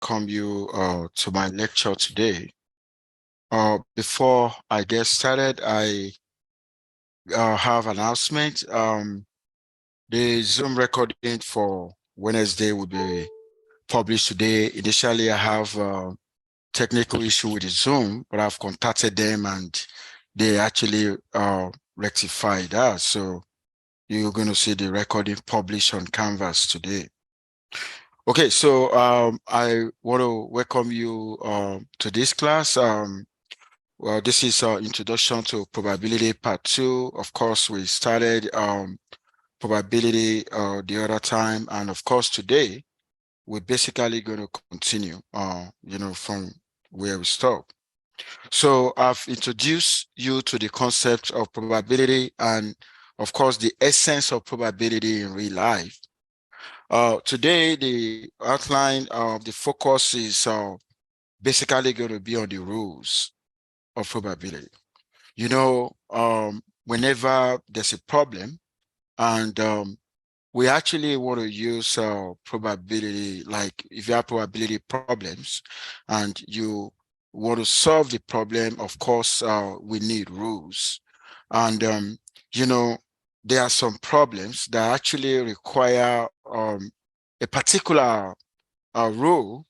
welcome you to my lecture today. Before I get started, I have an announcement. The Zoom recording for Wednesday will be published today. Initially, I have a technical issue with the Zoom, but I've contacted them and they actually rectified that. So you're going to see the recording published on Canvas today. Okay, so I want to welcome you to this class. Well, this is our introduction to probability part 2. Of course, we started probability the other time, and of course today we're basically going to continue, from where we stopped. So I've introduced you to the concept of probability and, of course, the essence of probability in real life. Today, the outline of the focus is basically going to be on the rules of probability. Whenever there's a problem and we actually want to use probability, like if you have probability problems and you want to solve the problem, of course, we need rules. And, there are some problems that actually require a particular rule.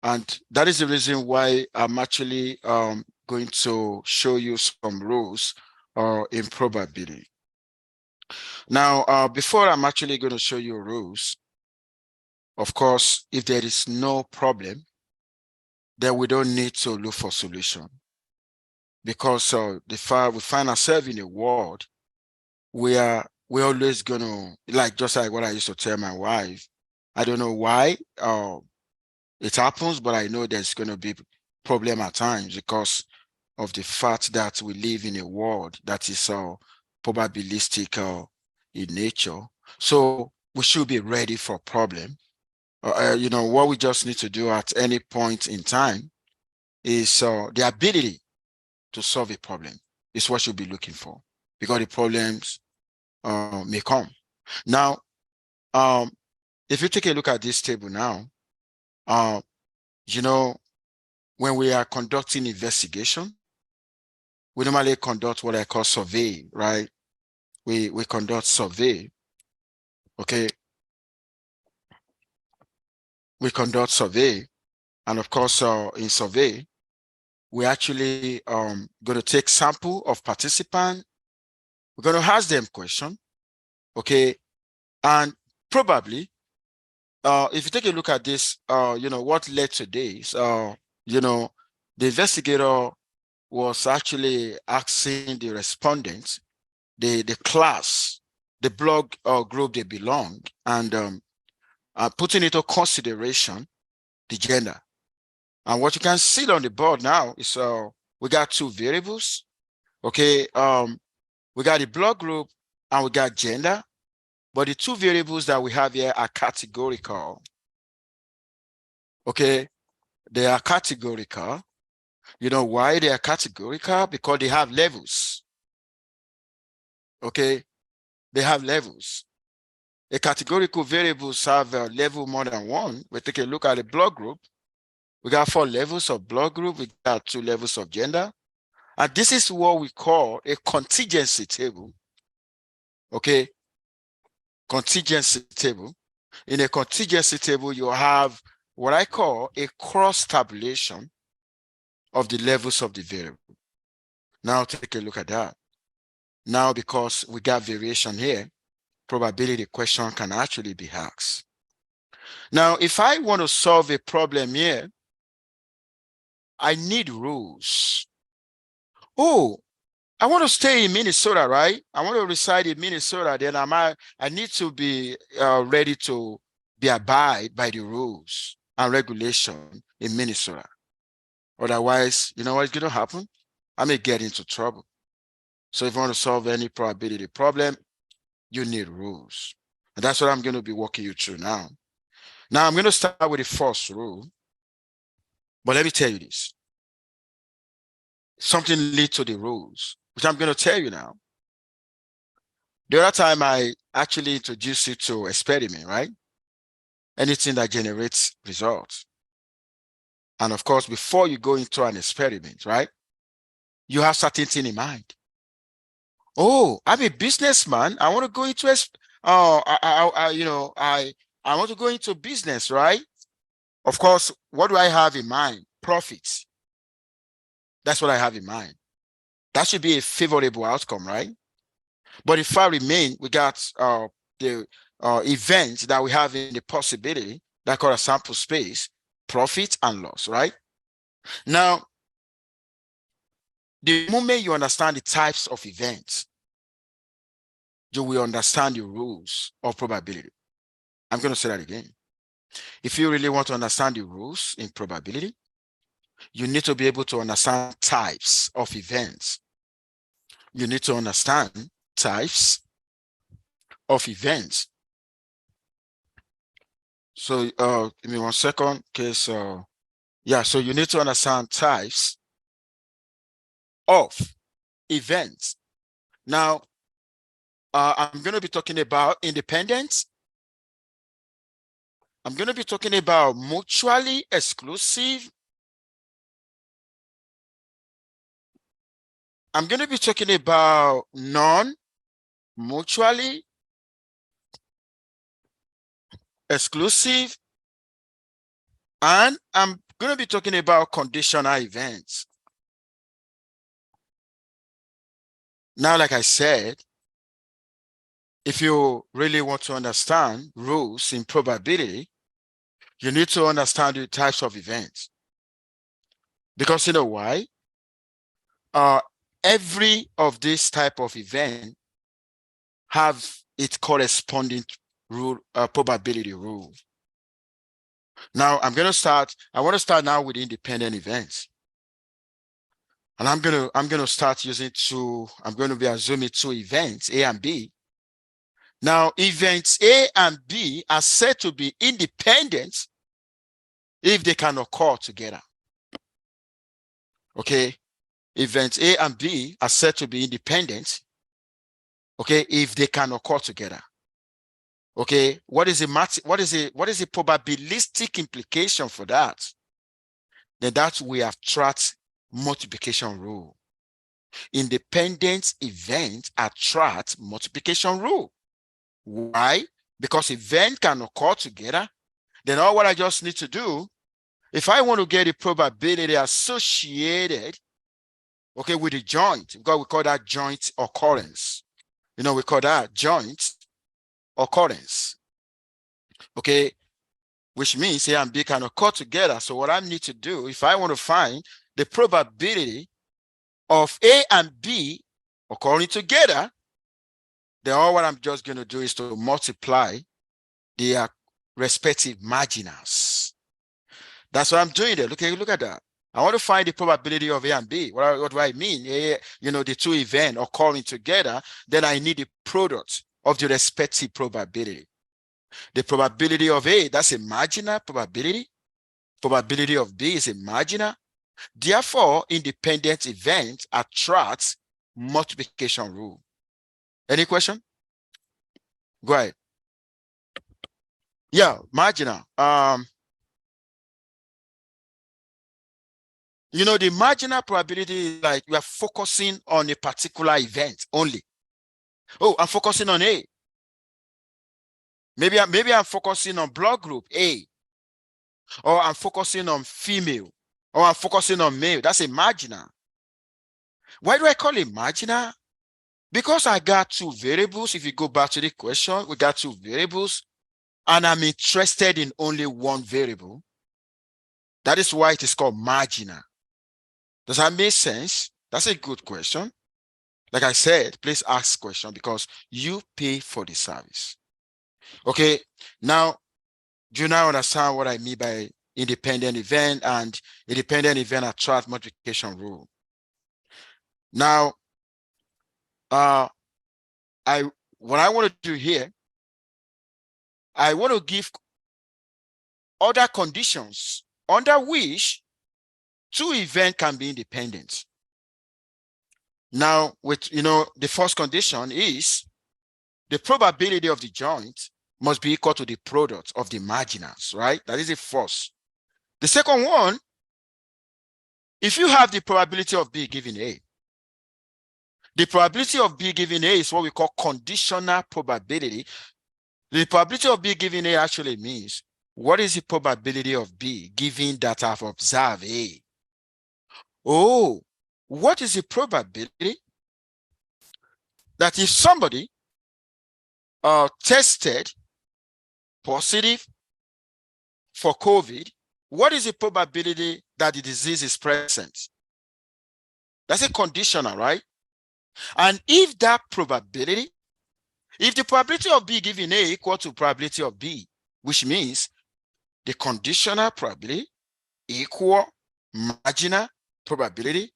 And that is the reason why I'm actually going to show you some rules in probability. Now, before I'm actually going to show you rules, of course, if there is no problem, then we don't need to look for solution. Because we find ourselves in a world where we're always going to, just like what I used to tell my wife, I don't know why it happens, but I know there's going to be problem at times because of the fact that we live in a world that is probabilistic in nature. So we should be ready for problem. What we just need to do at any point in time is the ability to solve a problem is what you'll be looking for, because the problems may come. Now, if you take a look at this table now, when we are conducting investigation, we normally conduct what I call survey, right? We conduct survey, okay? We conduct survey, and of course, in survey, we actually going to take sample of participant. We're going to ask them question, okay? And probably, if you take a look at this, what led to this, the investigator was actually asking the respondents, the class, the blog group they belong, and putting into consideration the gender. And what you can see on the board now is we got two variables. Okay, we got the blog group and we got gender, but the two variables that we have here are categorical. Okay, they are categorical. You know why they are categorical? Because they have levels. Okay, they have levels. The categorical variables have a level more than one. We take a look at the blog group. We got 4 levels of blog group. We got 2 levels of gender. And this is what we call a contingency table. Okay, contingency table. In a contingency table, you have what I call a cross tabulation of the levels of the variable. Now take a look at that. Now, because we got variation here, probability question can actually be asked. Now, if I want to solve a problem here, I need rules. Oh, I want to stay in Minnesota, right? I want to reside in Minnesota. Then I need to be ready to be abide by the rules and regulation in Minnesota. Otherwise, you know what's going to happen? I may get into trouble. So if you want to solve any probability problem, you need rules. And that's what I'm going to be walking you through now. Now I'm going to start with the first rule. But let me tell you this. Something leads to the rules, which I'm going to tell you now. The other time I actually introduced you to experiment, right? Anything that generates results. And of course, before you go into an experiment, right, you have certain thing in mind. Oh, I'm a businessman. I want to go into I want to go into business, right? Of course, what do I have in mind? Profits. That's what I have in mind. That should be a favorable outcome, right? But if I remain, we got the events that we have in the possibility that call a sample space, profit and loss, right? Now, the moment you understand the types of events, you will understand the rules of probability. I'm going to say that again. If you really want to understand the rules in probability, you need to be able to understand types of events. You need to understand types of events. So give me 1 second. Okay, so yeah, so you need to understand types of events. Now, I'm going to be talking about independence. I'm going to be talking about mutually exclusive. I'm going to be talking about non-mutually exclusive. And I'm going to be talking about conditional events. Now, like I said, if you really want to understand rules in probability, you need to understand the types of events. Because you know why? Every of this type of event have its corresponding rule, probability rule. Now I want to start now with independent events. And I'm gonna start using I'm going to be assuming two events, A and B. Now, events A and B are said to be independent if they can occur together. Okay, events A and B are said to be independent, okay, if they can occur together. Okay, what is the probabilistic implication for that? Then that we have tracked multiplication rule. Independent events attract multiplication rule. Why? Because events can occur together. Then all what I just need to do, if I want to get the probability associated, okay, with the joint, because we call that joint occurrence. You know, we call that joint occurrence. Okay, which means A and B can occur together. So what I need to do, if I want to find the probability of A and B occurring together, then all what I'm just going to do is to multiply their respective marginals. That's what I'm doing there. Look at that. I want to find the probability of A and B. What do I mean? The two events occurring together, then I need the product of the respective probability. The probability of A, that's a marginal probability. Probability of B is a marginal. Therefore, independent events attract multiplication rule. Any question? Go ahead. Yeah, marginal. The marginal probability is like we are focusing on a particular event only. Oh, I'm focusing on A. Maybe I'm focusing on blood group A, or I'm focusing on female, or I'm focusing on male. That's a marginal. Why do I call it marginal? Because I got two variables. If you go back to the question, we got two variables, and I'm interested in only one variable. That is why it is called marginal. Does that make sense? That's a good question. Like I said, please ask question because you pay for the service. Okay, now, do you now understand what I mean by independent event and independent event attract multiplication rule? Now, what I want to do here, I want to give other conditions under which two events can be independent. Now, with the first condition is the probability of the joint must be equal to the product of the marginals, right? That is the first. The second one, if you have the probability of B given A, the probability of B given A is what we call conditional probability. The probability of B given A actually means what is the probability of B given that I've observed A? Oh, what is the probability that if somebody tested positive for COVID, what is the probability that the disease is present? That's a conditional, right? And if that probability, if the probability of B given A equal to probability of B, which means the conditional probability equal marginal probability,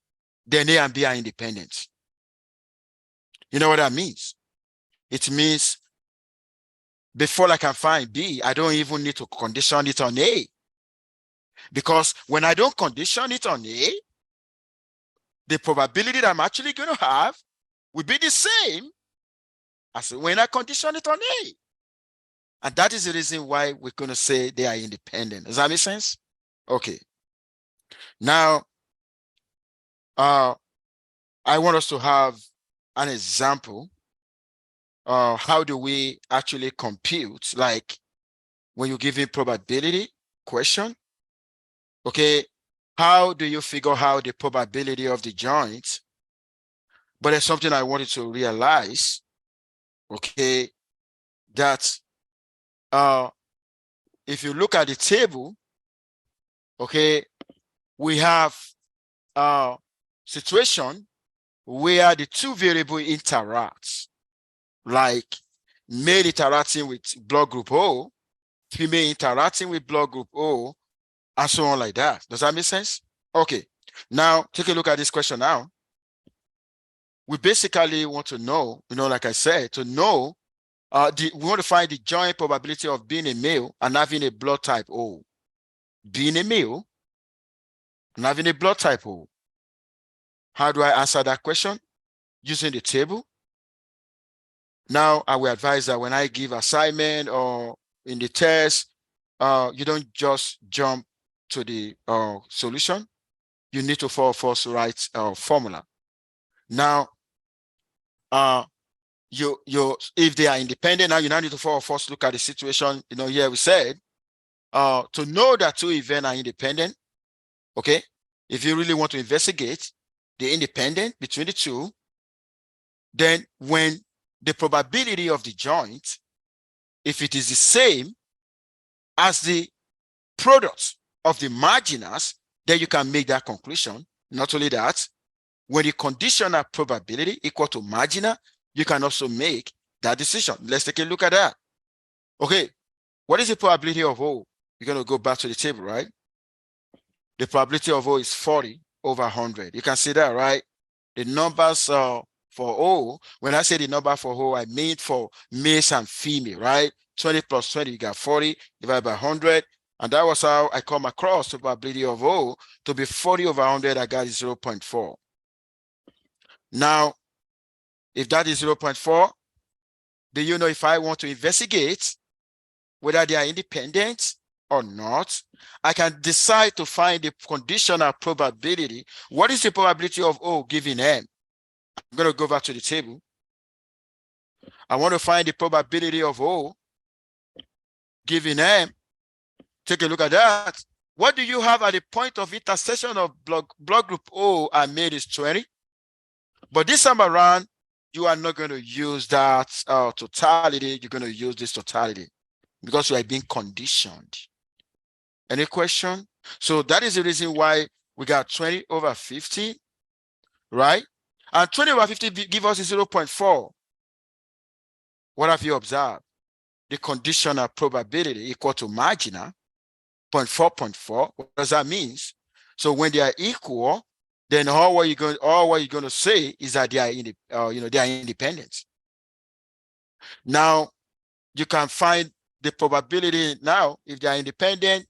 then A and B are independent. You know what that means? It means before I can find B, I don't even need to condition it on A. Because when I don't condition it on A, the probability that I'm actually going to have will be the same as when I condition it on A. And that is the reason why we're going to say they are independent. Does that make sense? Okay. Now, I want us to have an example. How do we actually compute, like when you give a probability question? Okay, how do you figure out the probability of the joint? But there's something I wanted to realize, okay, that if you look at the table, okay, we have a situation where the two variables interact, like male interacting with blood group O, female interacting with blood group O, and so on like that. Does that make sense? Okay, now take a look at this question now. We basically want to know, like I said, to know, we want to find the joint probability of being a male and having a blood type O. Being a male and having a blood type O. How do I answer that question? Using the table. Now, I will advise that when I give assignment or in the test, you don't just jump to the solution. You need to follow first right formula. Now, if they are independent, now you now need to follow first look at the situation. Here we said to know that two events are independent. Okay, if you really want to investigate the independent between the two, then when the probability of the joint, if it is the same as the product of the marginals, then you can make that conclusion. Not only that, when the conditional probability equal to marginal, you can also make that decision. Let's take a look at that. Okay, what is the probability of O? You're going to go back to the table, right? The probability of O is 40 over 100. You can see that, right? The numbers for O, when I say the number for O, I mean for males and female, right? 20 plus 20, you got 40 divided by 100. And that was how I come across the probability of O to be 40 over 100. I got 0.4. Now, if that is 0.4, do you know if I want to investigate whether they are independent or not, I can decide to find the conditional probability. What is the probability of O given M? I'm going to go back to the table. I want to find the probability of O given M. Take a look at that. What do you have at the point of intersection of blood group O and male is 20? But this time around, you are not going to use that totality. You're going to use this totality because you are being conditioned. Any question? So that is the reason why we got 20 over 50, right? And 20 over 50 give us 0.4. What have you observed? The conditional probability equal to marginal, 0.4. What does that mean? So when they are equal, then all what you're going to say is that they are they are independent. Now you can find the probability. Now if they are independent,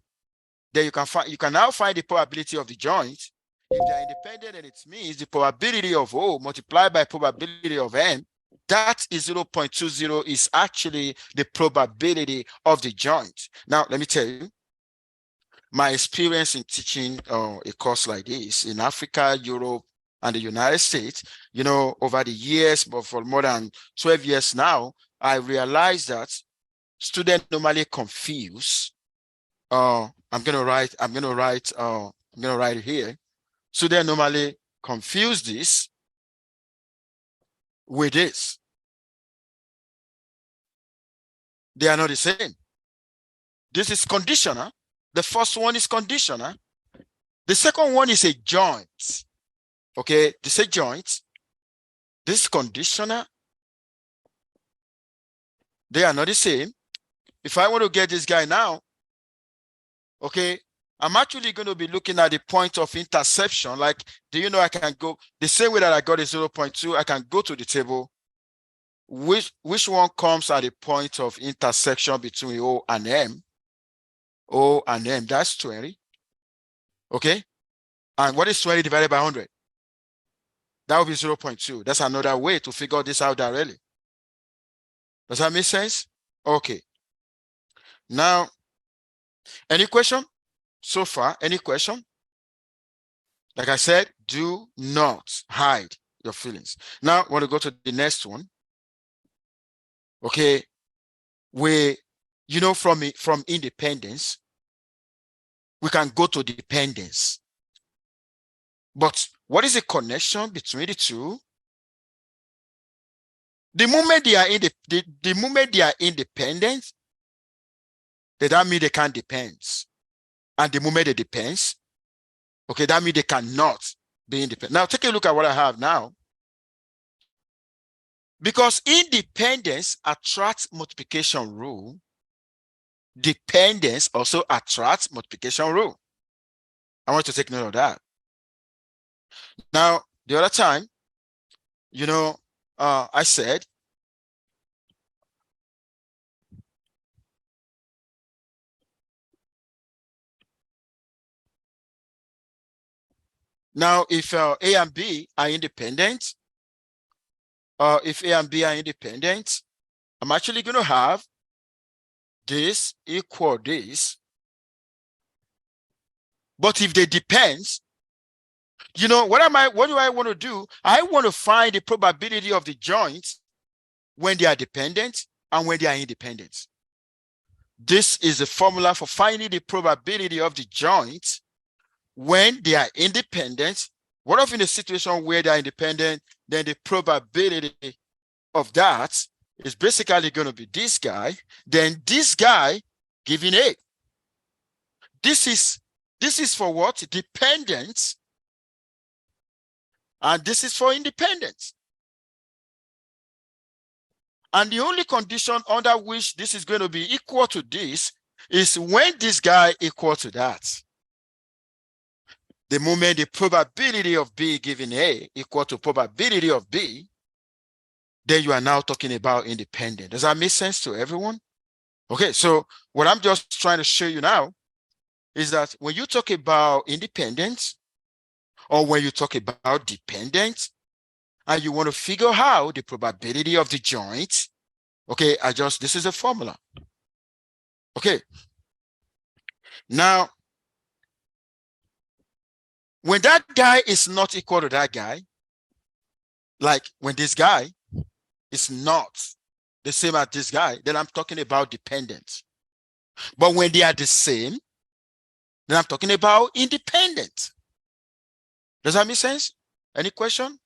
then you can now find the probability of the joint. If they are independent, then it means the probability of O multiplied by probability of M, that is 0.20 is actually the probability of the joint. Now let me tell you, my experience in teaching a course like this in Africa, Europe, and the United States, over the years, but for more than 12 years now, I realized that students normally confuse. I'm gonna write it here. Students normally confuse this with this. They are not the same. This is conditional. The first one is conditional. The second one is a joint. Okay, this is a joint. This is conditional. They are not the same. If I want to get this guy now, okay, I'm actually going to be looking at the point of interception. Like, do you know I can go the same way that I got a 0.2, I can go to the table. Which one comes at the point of intersection between O and M? O and M, that's 20. Okay. And what is 20 divided by 100? That would be 0.2. That's another way to figure this out directly. Does that make sense? Okay. Now, any question so far? Any question? Like I said, do not hide your feelings. Now, I want to go to the next one. Okay. From independence, we can go to dependence. But what is the connection between the two? The moment they are the moment they are independent, that means they can't depend. And the moment they depends, okay, that means they cannot be independent. Now take a look at what I have now. Because independence attracts multiplication rule, dependence also attracts multiplication rule. I want to take note of that. Now, the other time, I said, now if A and B are independent, if A and B are independent, I'm actually going to have this equal this. But if they depend, what do I want to do? I want to find the probability of the joints when they are dependent and when they are independent. This is the formula for finding the probability of the joints when they are independent. What if in a situation where they are independent, then the probability of that is basically going to be this guy, then this guy giving A. This is for what? Dependence. And this is for independence. And the only condition under which this is going to be equal to this is when this guy equal to that. The moment the probability of B given A equal to probability of B, then you are now talking about independent. Does that make sense to everyone? Okay, so what I'm just trying to show you now is that when you talk about independence or when you talk about dependent and you want to figure out the probability of the joint, okay, this is a formula. Okay. Now, when that guy is not equal to that guy, like when this guy is not the same as this guy, then I'm talking about dependent. But when they are the same, then I'm talking about independent. Does that make sense? Any question?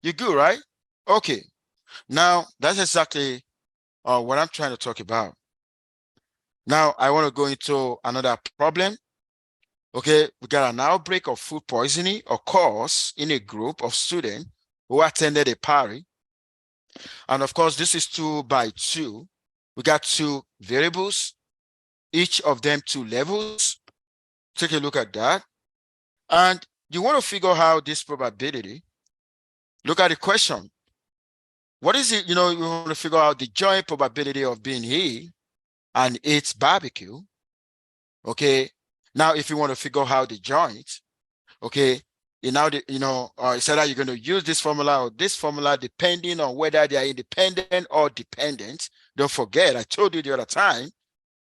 You good, right? Okay. Now, that's exactly what I'm trying to talk about. Now, I want to go into another problem. Okay, we got an outbreak of food poisoning occurs in a group of students who attended a party. And of course, this is 2 by 2. We got 2 variables, each of them 2 levels. Take a look at that. And you want to figure out this probability. Look at the question. What is it, you want to figure out the joint probability of being here and its barbecue. Okay. Now, if you want to figure out the joint, okay, it's either you're going to use this formula or this formula, depending on whether they are independent or dependent. Don't forget, I told you the other time,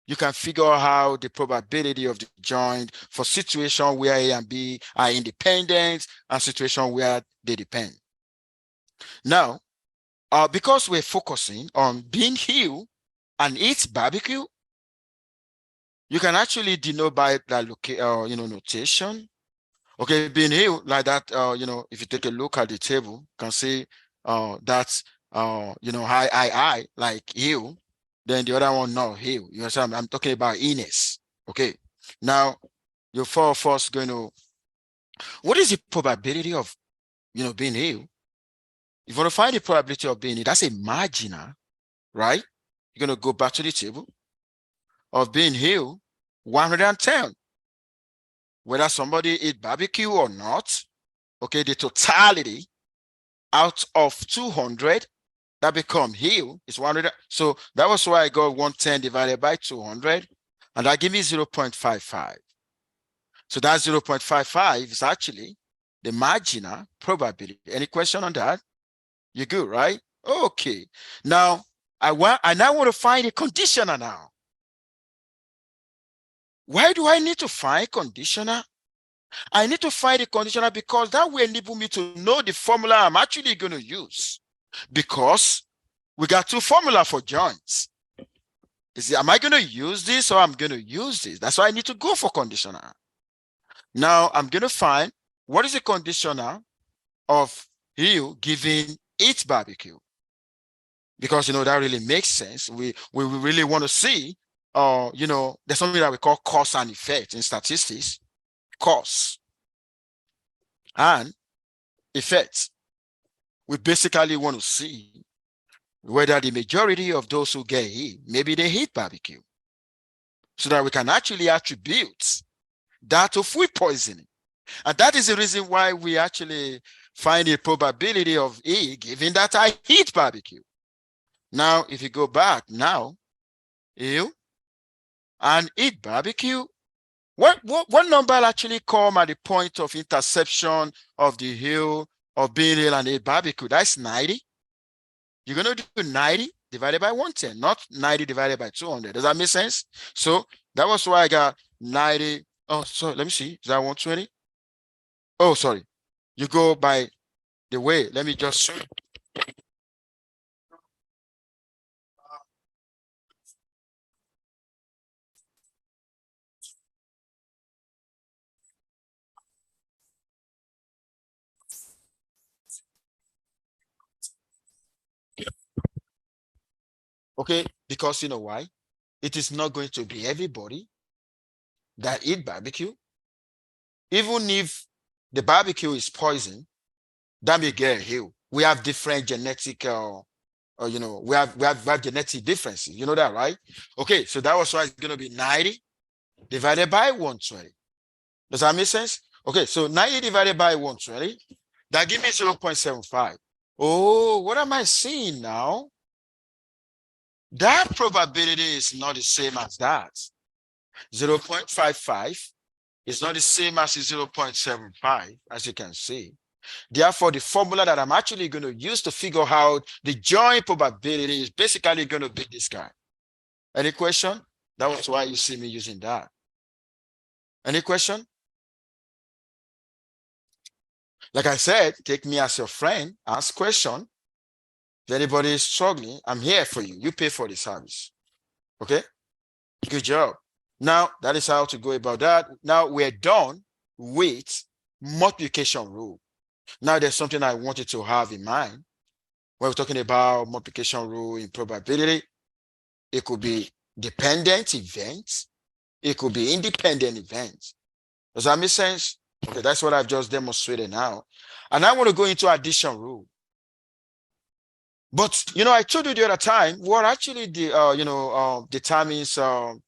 you can figure out how the probability of the joint for situation where A and B are independent and situation where they depend. Now, because we're focusing on Bean Hill and its barbecue, you can actually denote by that notation. Okay, Bean Hill like that. If you take a look at the table, you can see that's high like Hill. Then the other one, no, Hill. You understand? I'm talking about Ines. Okay. Now, you're first going to, what is the probability of, being Hill? If you want to find the probability of being Hill, that's a marginal, right? You're going to go back to the table of being Hill, 110. Whether somebody eat barbecue or not, okay, the totality out of 200 that become Hill is 100. So that was why I got 110 divided by 200, and that give me 0.55. So that 0.55 is actually the marginal probability. Any question on that? You good, right? Okay. Now I now want to find a conditioner now. Why do I need to find conditioner? I need to find a conditioner because that will enable me to know the formula I'm actually going to use. Because we got two formula for joints. Am I going to use this or I'm going to use this? That's why I need to go for conditioner. Now I'm going to find what is the conditioner of Hill giving its barbecue. Because, that really makes sense. We really want to see, there's something that we call cause and effect in statistics. Cause and effect. We basically want to see whether the majority of those who get hit, maybe they hit barbecue, so that we can actually attribute that to food poisoning. And that is the reason why we actually find the probability of E given that I eat barbecue. Now, if you go back now, you and eat barbecue, what number actually come at the point of interception of the Hill of Bean Hill and eat barbecue? That's 90. You're going to do 90 divided by 110, not 90 divided by 200. Does that make sense? So that was why I got 90. Oh, sorry, let me see. Is that 120? Oh, sorry. You go by the way. Let me just show you. Okay, because you know why? It is not going to be everybody that eat barbecue. Even if the barbecue is poison, that may get Hill. We have different genetic, we have genetic differences. You know that, right? Okay, so that was why it's going to be 90 divided by 120. Does that make sense? Okay, so 90 divided by 120, that gives me 0.75. Oh, what am I seeing now? That probability is not the same as that. 0.55 is not the same as 0.75, as you can see. Therefore, the formula that I'm actually going to use to figure out the joint probability is basically going to be this guy. Any question? That was why you see me using that. Any question? Like I said, take me as your friend, ask question. If anybody is struggling, I'm here for you. You pay for the service. Okay? Good job. Now, that is how to go about that. Now, we're done with multiplication rule. Now, there's something I wanted to have in mind. When we're talking about multiplication rule in probability, it could be dependent events. It could be independent events. Does that make sense? Okay, that's what I've just demonstrated now. And I want to go into addition rule. But, I told you the other time, what actually determines, the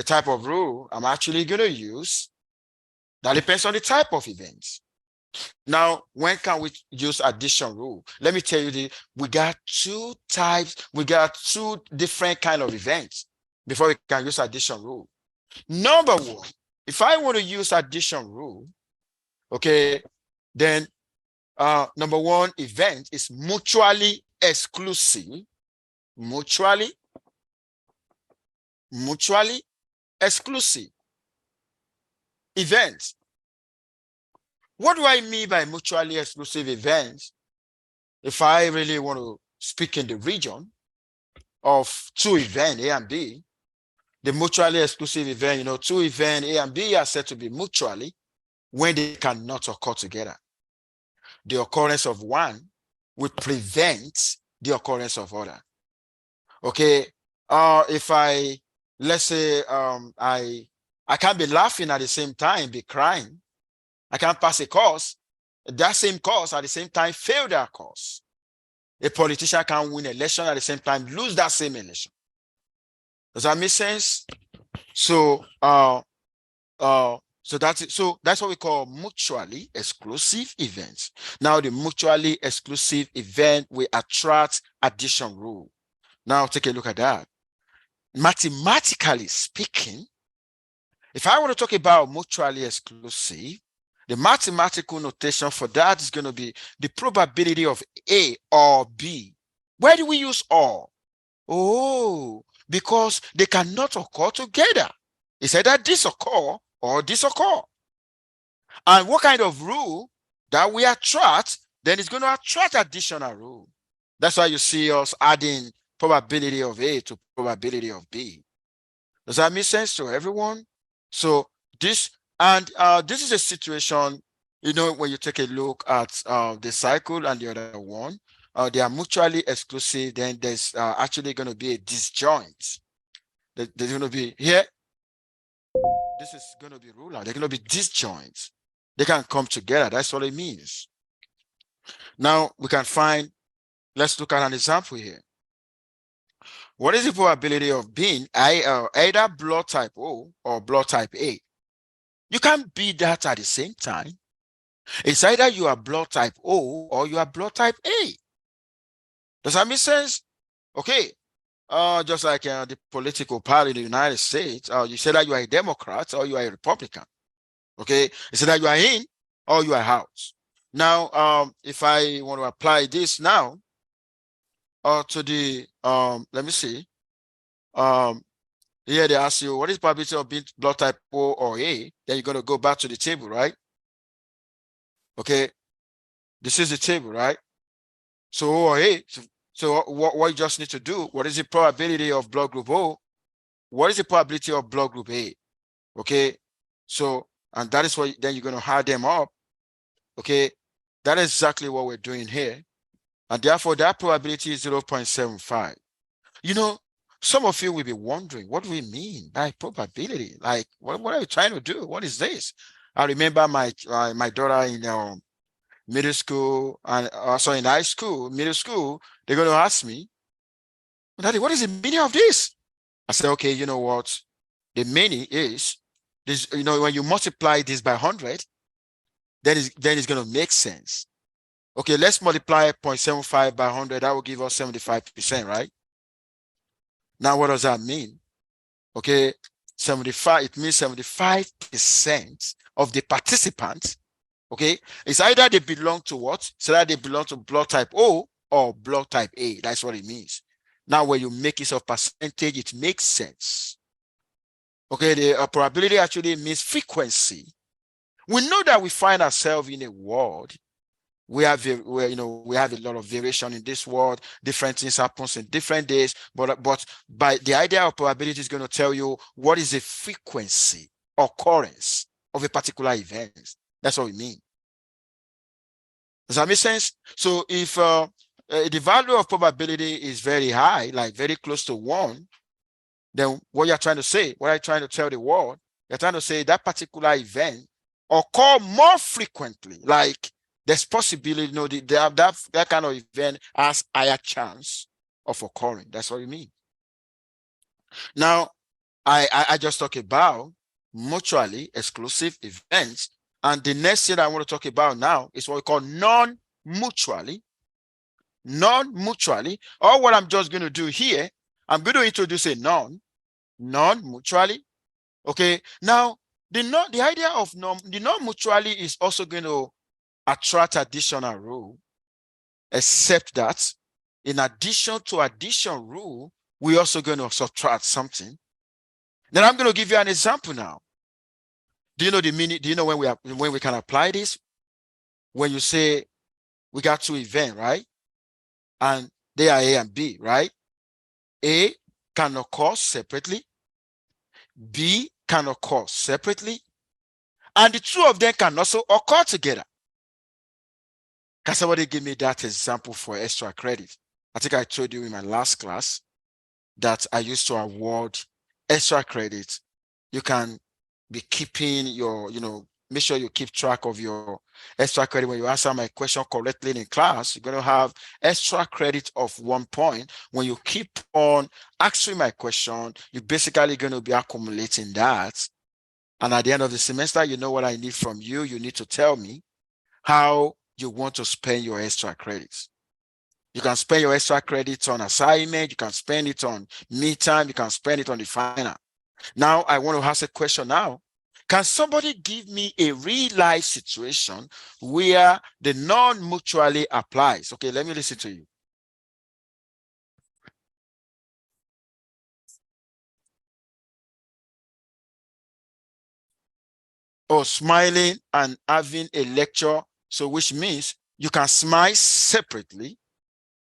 type of rule I'm actually going to use. That depends on the type of events. Now, when can we use addition rule? Let me tell you, we got two types. We got two different kind of events before we can use addition rule. Number one, if I want to use addition rule, okay, then number one event is mutually exclusive. Mutually mutually exclusive events. What do I mean by mutually exclusive events? If I really want to speak in the region of two events, A and B, the mutually exclusive event, two events, A and B, are said to be mutually when they cannot occur together. The occurrence of one will prevent the occurrence of other. Okay. If let's say, I can't be laughing at the same time, be crying. I can't pass a course. That same course at the same time fail that course. A politician can win election at the same time lose that same election. Does that make sense? So, that's what we call mutually exclusive events. Now, the mutually exclusive event will attract addition rule. Now, take a look at that. Mathematically speaking, if I want to talk about mutually exclusive, the mathematical notation for that is going to be the probability of A or B. Why do we use or? Oh, because they cannot occur together. It's either this occur or this occur. And what kind of rule that we attract, then it's going to attract additional rule. That's why you see us adding probability of A to probability of B. Does that make sense to everyone? So this is a situation, when you take a look at the cycle and the other one, they are mutually exclusive. Then there's actually going to be a disjoint. There's going to be here. This is going to be rule out. They're going to be disjoints. They can come together. That's what it means. Now we can find. Let's look at an example here. What is the probability of being either blood type O or blood type A? You can't be that at the same time. It's either you are blood type O or you are blood type A. Does that make sense? Okay. Just like the political party in the United States, you say that you are a Democrat or you are a Republican. Okay. You say that you are in or you are out. Now, if I want to apply this now, to the let me see. Here they ask you what is probability of being blood type O or A. Then you're going to go back to the table, right? Okay, this is the table, right? So O or A. So what you just need to do? What is the probability of blood group O? What is the probability of blood group A? Okay, so and that is what then you're going to add them up. Okay, that is exactly what we're doing here. And therefore, that probability is 0.75. Some of you will be wondering, what do we mean by probability? Like, what are you trying to do? What is this? I remember my daughter in middle school and also in high school, middle school, they're going to ask me, Daddy, what is the meaning of this? I said, okay, you know what? The meaning is this, when you multiply this by 100, then it's going to make sense. Okay, let's multiply 0.75 by 100. That will give us 75%, right? Now, what does that mean? Okay, 75, it means 75% of the participants, okay, it's either they belong to what? So that they belong to blood type O or blood type A. That's what it means. Now, when you make use of percentage, it makes sense. Okay, the probability actually means frequency. We know that we find ourselves in a world we have a lot of variation in this world. Different things happens in different days, but by the idea of probability is going to tell you what is the frequency occurrence of a particular event. That's what we mean. Does that make sense? So if the value of probability is very high, like very close to 1, then what you're trying to say, what are you trying to tell the world? You're trying to say that particular event occur more frequently, like there's possibility, that kind of event has higher chance of occurring. That's what you mean. Now, I just talked about mutually exclusive events. And the next thing I want to talk about now is what we call non-mutually. Non-mutually, or what I'm just going to do here, I'm going to introduce a non-mutually. Okay. Now, the idea of the non-mutually is also going to attract additional rule, except that in addition to addition rule, we're also going to subtract something. Then I'm going to give you an example now. Do you know the meaning? Do you know when we can apply this? When you say we got two events, right? And they are A and B, right? A can occur separately. B can occur separately. And the two of them can also occur together. Can somebody give me that example for extra credit? I think I told you in my last class that I used to award extra credit. You can be keeping your, make sure you keep track of your extra credit. When you answer my question correctly in class, you're going to have extra credit of 1 point. When you keep on answering my question, you're basically going to be accumulating that. And at the end of the semester, you know what I need from you. You need to tell me how you want to spend your extra credits. You can spend your extra credits on assignment. You can spend it on me time. You can spend it on the final. Now, I want to ask a question now. Can somebody give me a real life situation where the non-mutually applies? Okay, let me listen to you. Oh, smiling and having a lecture. So which means you can smile separately.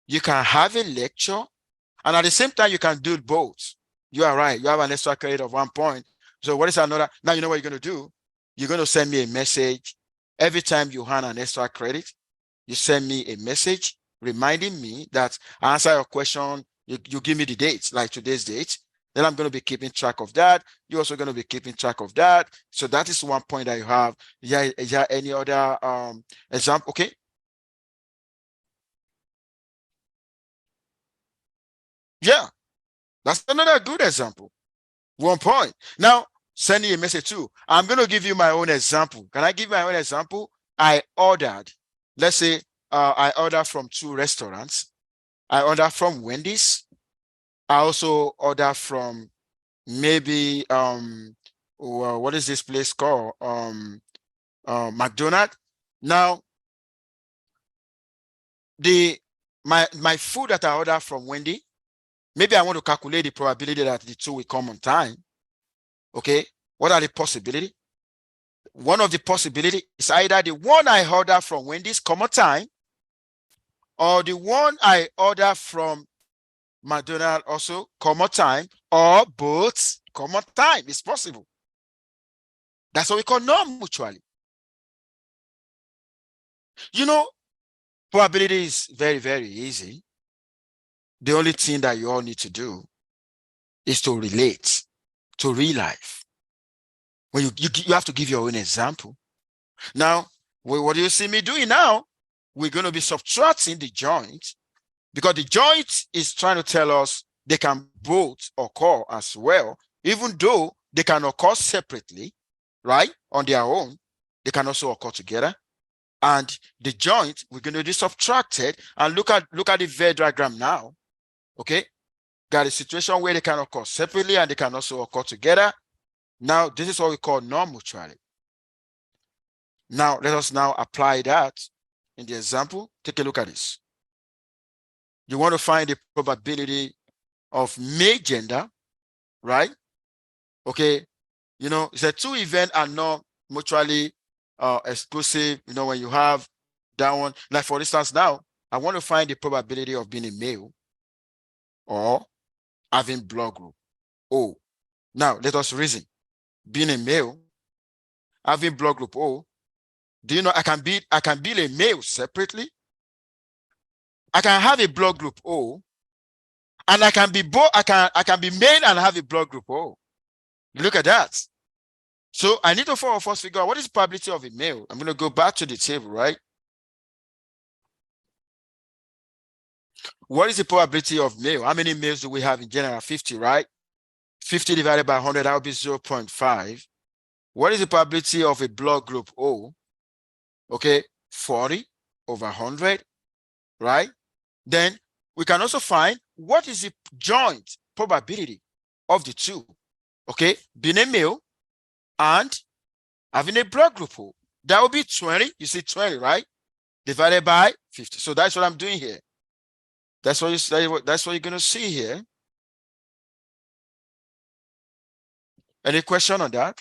You can have a lecture. And at the same time, you can do both. You are right. You have an extra credit of 1 point. So what is another? Now you know what you're going to do. You're going to send me a message. Every time you hand an extra credit, you send me a message reminding me that I answer your question. You give me the dates, like today's date. Then I'm going to be keeping track of that. You're also going to be keeping track of that. So that is 1 point that you have. Yeah, is there any other example? Okay. Yeah, that's another good example. 1 point. Now, send you a message too. I'm going to give you my own example. Can I give my own example? I ordered, let's say I ordered from 2 restaurants. I ordered from Wendy's. I also ordered from maybe, what is this place called? McDonald's. Now, my food that I ordered from Wendy, maybe I want to calculate the probability that the 2 will come on time. Okay. What are the possibilities? One of the possibilities is either the one I order from Wendy's come on time, or the one I order from McDonald's also come on time, or both come on time. It's possible. That's what we call non-mutually. You know, probability is very, very easy. The only thing that you all need to do is to relate to real life. When you have to give your own example. Now, what do you see me doing now? We're going to be subtracting the joint, because the joint is trying to tell us they can both occur as well, even though they can occur separately, right? On their own, they can also occur together. And the joint, we're going to do subtracted, and look at the Venn diagram now. Okay, got a situation where they can occur separately and they can also occur together. Now, this is what we call non-mutuality. Now, let us now apply that in the example. Take a look at this. You want to find the probability of male gender, right? Okay, it's a 2 events are not mutually exclusive. When you have that one, like for instance, now I want to find the probability of being a male or having blood group O. Now let us reason. Being a male, having blood group O, do you know I can be a male separately? I can have a blood group O, and I can be both. I can be male and have a blood group O. Look at that. So I need to first figure out what is the probability of a male. I'm going to go back to the table, right? What is the probability of male? How many males do we have in general? 50, right? 50 divided by 100, that would be 0.5. What is the probability of a blood group O? Okay, 40 over 100, right? Then we can also find what is the joint probability of the two. Okay, being a male and having a blood group O. That would be 20. You see 20, right? Divided by 50. So that's what I'm doing here. That's what you're going to see here. Any question on that?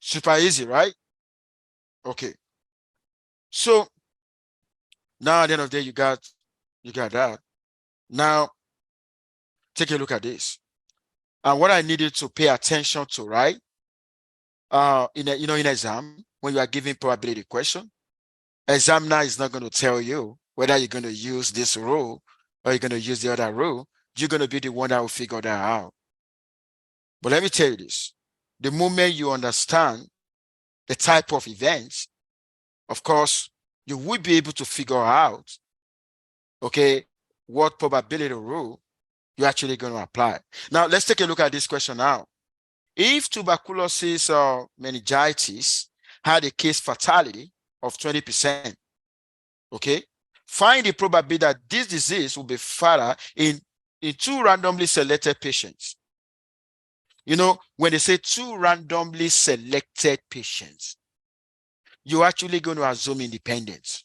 Super easy, right? Okay. So now at the end of the day, you got that. Now take a look at this. And what I needed to pay attention to, right? In exam, when you are giving probability question, examiner is not going to tell you whether you're going to use this rule or you're going to use the other rule. You're going to be the one that will figure that out. But let me tell you this. The moment you understand the type of events, of course, you will be able to figure out, okay, what probability rule you're actually going to apply. Now, let's take a look at this question now. If tuberculosis or meningitis had a case fatality of 20%, okay, find the probability that this disease will be fatal in two randomly selected patients. You know, when they say two randomly selected patients, you're actually going to assume independence.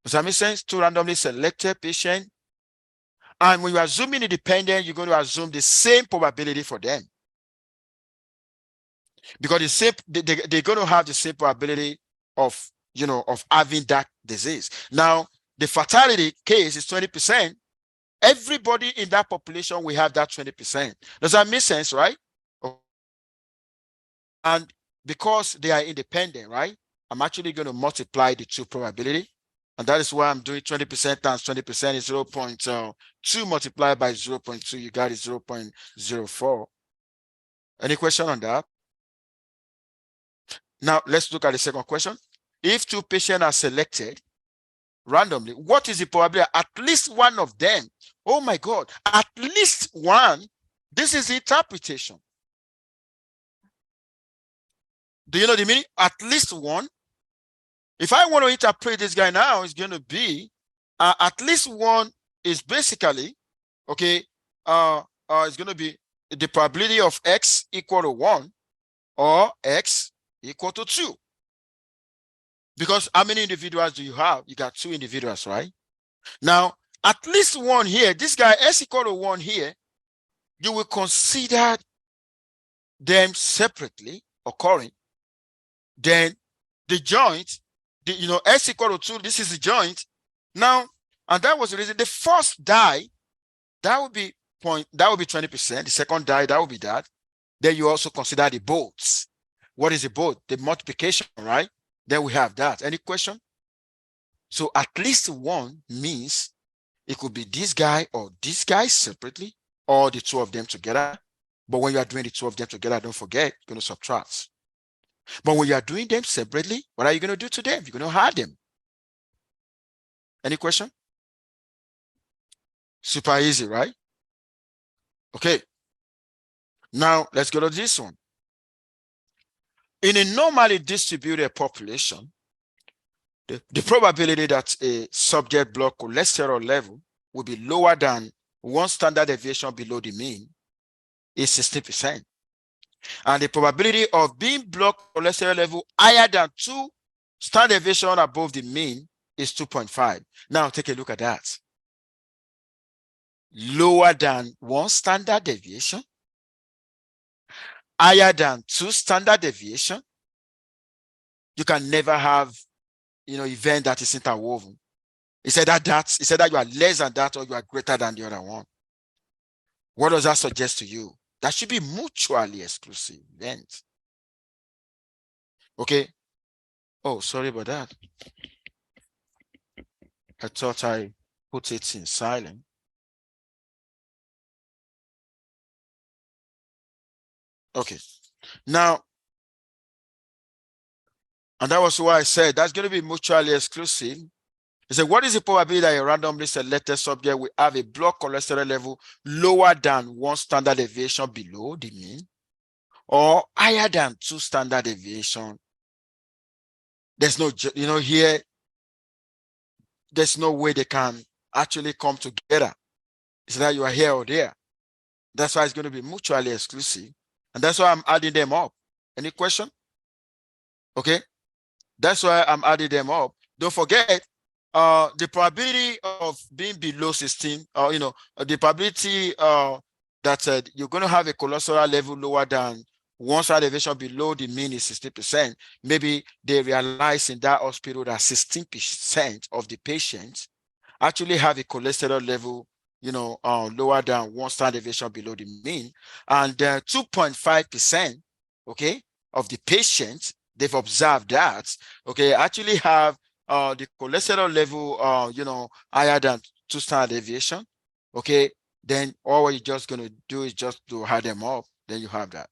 Does that make sense? Two randomly selected patients. And when you assume independent, you're going to assume the same probability for them. Because they're going to have the same probability of, of having that disease. Now, the fatality case is 20%. Everybody in that population will have that 20%. Does that make sense, right? And because they are independent, right? I'm actually going to multiply the two probability. And that is why I'm doing 20% times 20% is 0.2 multiplied by 0.2. You got it 0.04. Any question on that? Now, let's look at the second question. If two patients are selected randomly, what is the probability? At least one of them. Oh my God, at least one. This is the interpretation. Do you know the meaning? At least one. If I want to interpret this guy now, it's going to be at least one is basically, okay, it's going to be the probability of X equal to 1 or X equal to 2. Because how many individuals do you have? You got 2 individuals, right? Now, at least one here, this guy S equal to 1 here, you will consider them separately occurring. Then the joint, S equal to 2, this is the joint. Now, and that was the reason the first die, that would be 20%. The second die, that would be that. Then you also consider the bolts. What is the bolt? The multiplication, right? Then we have that. Any question? So at least one means it could be this guy or this guy separately or the two of them together. But when you are doing the two of them together, don't forget, you're going to subtract. But when you are doing them separately, what are you going to do to them? You're going to add them. Any question? Super easy, right? Okay. Now, let's go to this one. In a normally distributed population, the probability that a subject blood cholesterol level will be lower than 1 standard deviation below the mean is 60%. And the probability of being blood cholesterol level higher than 2 standard deviation above the mean is 2.5. Now take a look at that. Lower than 1 standard deviation, higher than 2 standard deviation. You can never have, event that is interwoven. It said that you are less than that or you are greater than the other one. What does that suggest to you? That should be mutually exclusive events. Okay. Oh, sorry about that. I thought I put it in silent. Okay. Now, and that was why I said that's going to be mutually exclusive. He said, what is the probability that a randomly selected subject will have a blood cholesterol level lower than 1 standard deviation below the mean or higher than 2 standard deviation? There's no, here, there's no way they can actually come together. It's that you are here or there. That's why it's going to be mutually exclusive. And that's why I'm adding them up. Any question? Okay. That's why I'm adding them up. Don't forget, the probability of being below 16, or the probability that you're going to have a cholesterol level lower than one standard deviation below the mean is 60%. Maybe they realize in that hospital that 16% of the patients actually have a cholesterol level, lower than one standard deviation below the mean, and 2.5%, okay, of the patients, they've observed that, okay, actually have the cholesterol level, higher than 2 standard deviation, okay, then all you're just going to do is just to add them up, then you have that.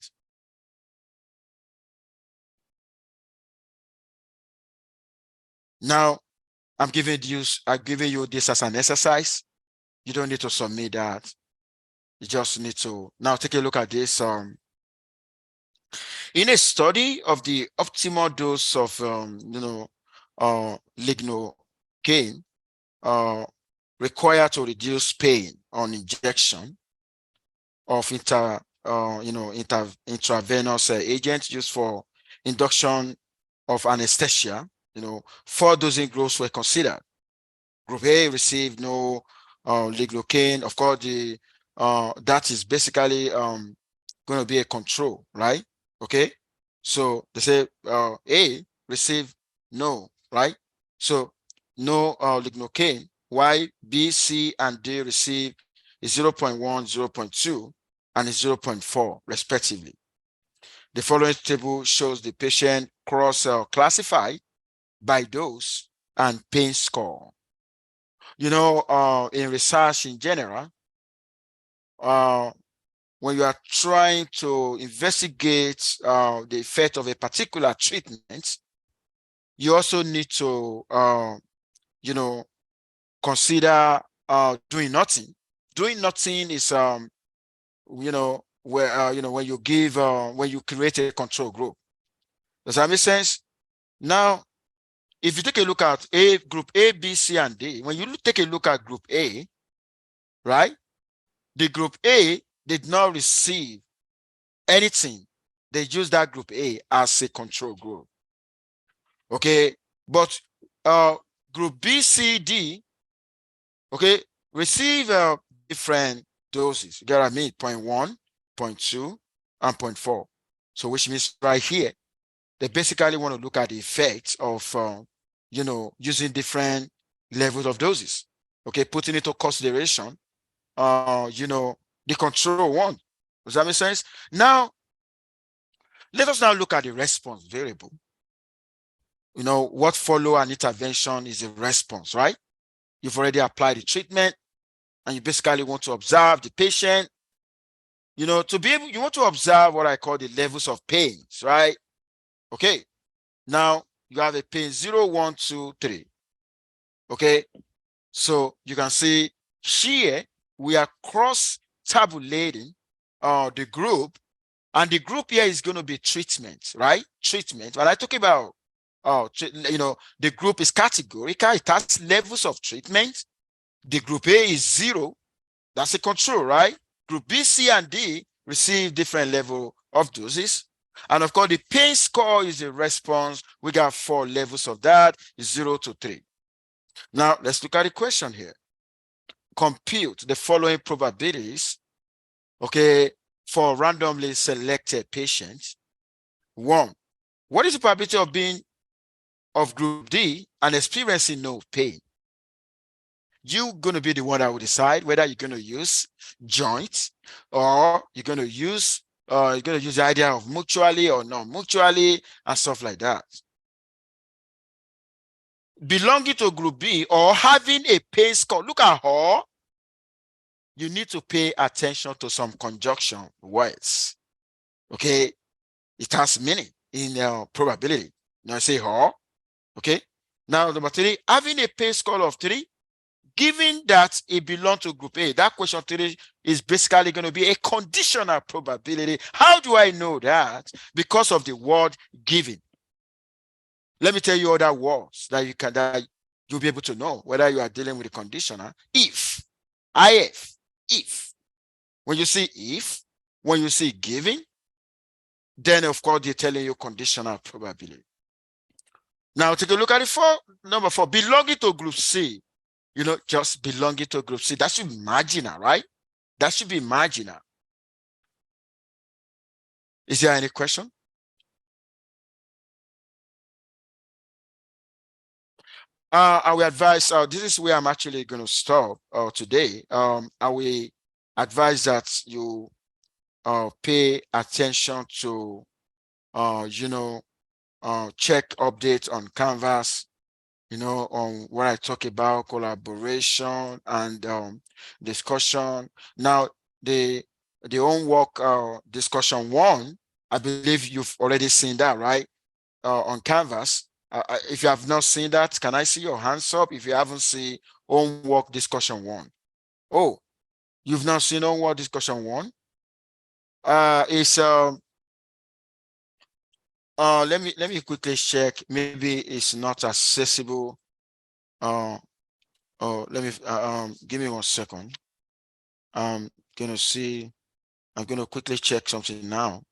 Now, I'm giving you this as an exercise. You don't need to submit that. You just need to now take a look at this. In a study of the optimal dose of lignocaine required to reduce pain on injection of intravenous agents used for induction of anesthesia, 4 dosing groups were considered. Group A received no lignocaine. Of course, that is basically going to be a control, right? Okay, so they say A received no, right? So no lignocaine. While B, C, and D receive 0.1, 0.2, and 0.4 respectively. The following table shows the patient cross-classified by dose and pain score. In research in general, when you are trying to investigate the effect of a particular treatment, you also need to, consider doing nothing. Doing nothing is, where, when you give, when you create a control group. Does that make sense? Now, if you take a look at group A, B, C, and D, when you take a look at group A, right? The group A did not receive anything. They use that group A as a control group. Okay, but group B, C, D, okay, receive different doses. You get what I mean? 0.1, 0.2, and 0.4. So which means right here, they basically want to look at the effects of using different levels of doses. Okay, putting into consideration the control one. Does that make sense? Now, let us now look at the response variable. What follow an intervention is a response, right? You've already applied the treatment and you basically want to observe the patient. To be able, you want to observe what I call the levels of pains, right? Okay. Now you have a pain 0, 1, 2, 3. Okay. So you can see here we are cross-tabulating the group, and the group here is going to be treatment, right? Treatment. When I talk about the group is categorical, it has levels of treatment. The group A is 0, that's a control, right? Group B, C, and D receive different level of doses. And of course, the pain score is a response. We got 4 levels of that, 0 to 3. Now, let's look at the question here. Compute the following probabilities, okay, for randomly selected patients. 1, what is the probability of being of group D and experiencing no pain? You're going to be the one that will decide whether you're going to use joint or you're going to use the idea of mutually or non mutually and stuff like that. Belonging to group B or having a pain score. Look at her. You need to pay attention to some conjunction words. Okay, it has meaning in probability. Now I say her. Okay. Now number 3, having a pain score of 3. Given that it belongs to group A, that question 3 is basically going to be a conditional probability. How do I know that? Because of the word given. Let me tell you other words that you'll be able to know whether you are dealing with a conditional. If, if. When you see if, when you see given, then of course they're telling you conditional probability. Now take a look at number 4, belonging to group C. Just belonging to group C. That should be marginal, right? That should be marginal. Is there any question? I will advise, this is where I'm actually going to stop today. I will advise that you pay attention to, check updates on Canvas, on what I talk about, collaboration and discussion. Now, the homework discussion 1, I believe you've already seen that, right? On Canvas. If you have not seen that, can I see your hands up if you haven't seen homework discussion 1? Oh, you've not seen homework discussion 1? It's let me quickly check. Maybe it's not accessible. Let me give me 1 second. I'm gonna quickly check something now.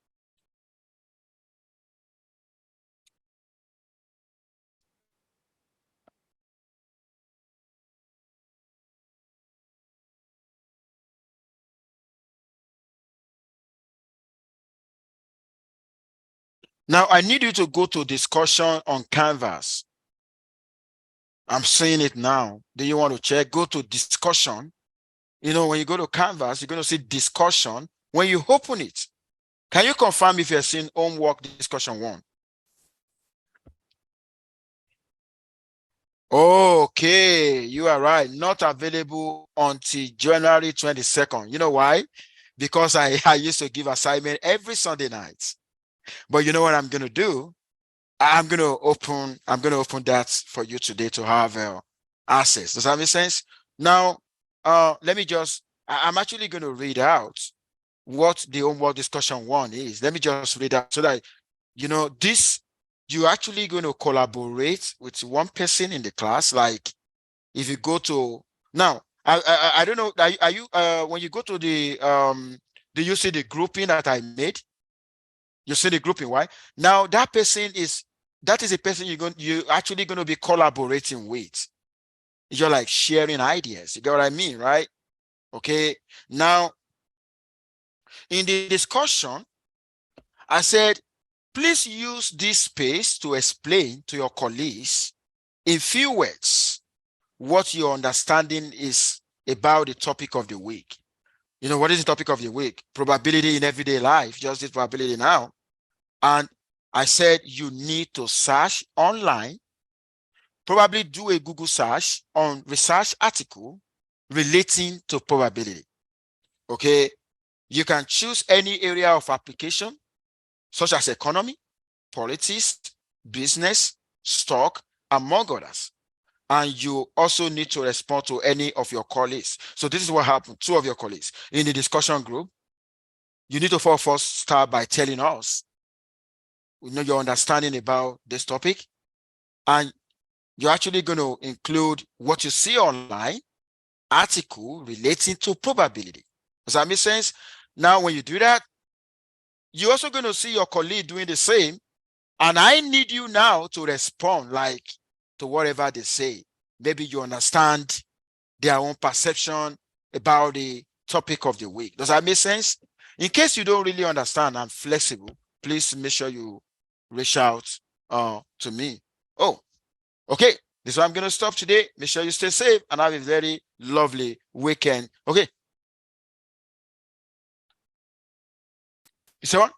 Now I need you to go to discussion on Canvas. I'm seeing it now. Do you want to check? Go to discussion. When you go to Canvas, you're going to see discussion. When you open it, can you confirm if you're seeing homework discussion 1? Okay, you are right. Not available until January 22nd. You know why? Because I used to give assignment every Sunday night. But you know what I'm going to do? I'm going to open that for you today to have access. Does that make sense? Now, let me I'm actually going to read out what the homework discussion 1 is. Let me just read out so that, you're actually going to collaborate with one person in the class. Like if you go to, now, I don't know, are you, when you go to do you see the grouping that I made? You see the grouping, right? Now that is a person you're actually going to be collaborating with. You're like sharing ideas. You get what I mean, right? Okay. Now, in the discussion, I said, please use this space to explain to your colleagues in few words what your understanding is about the topic of the week. What is the topic of the week? Probability in everyday life. Just this probability now. And I said you need to search online, probably do a Google search on research article relating to probability. Okay. You can choose any area of application, such as economy, politics, business, stock, among others. And you also need to respond to any of your colleagues. So this is what happened. 2 of your colleagues in the discussion group, you need to first start by telling us, your understanding about this topic. And you're actually going to include what you see online, article relating to probability. Does that make sense? Now, when you do that, you're also going to see your colleague doing the same. And I need you now to respond like to whatever they say. Maybe you understand their own perception about the topic of the week. Does that make sense? In case you don't really understand, I'm flexible. Please make sure you reach out to me. Oh, okay. This is where I'm going to stop today. Make sure you stay safe and have a very lovely weekend. Okay. Is that one?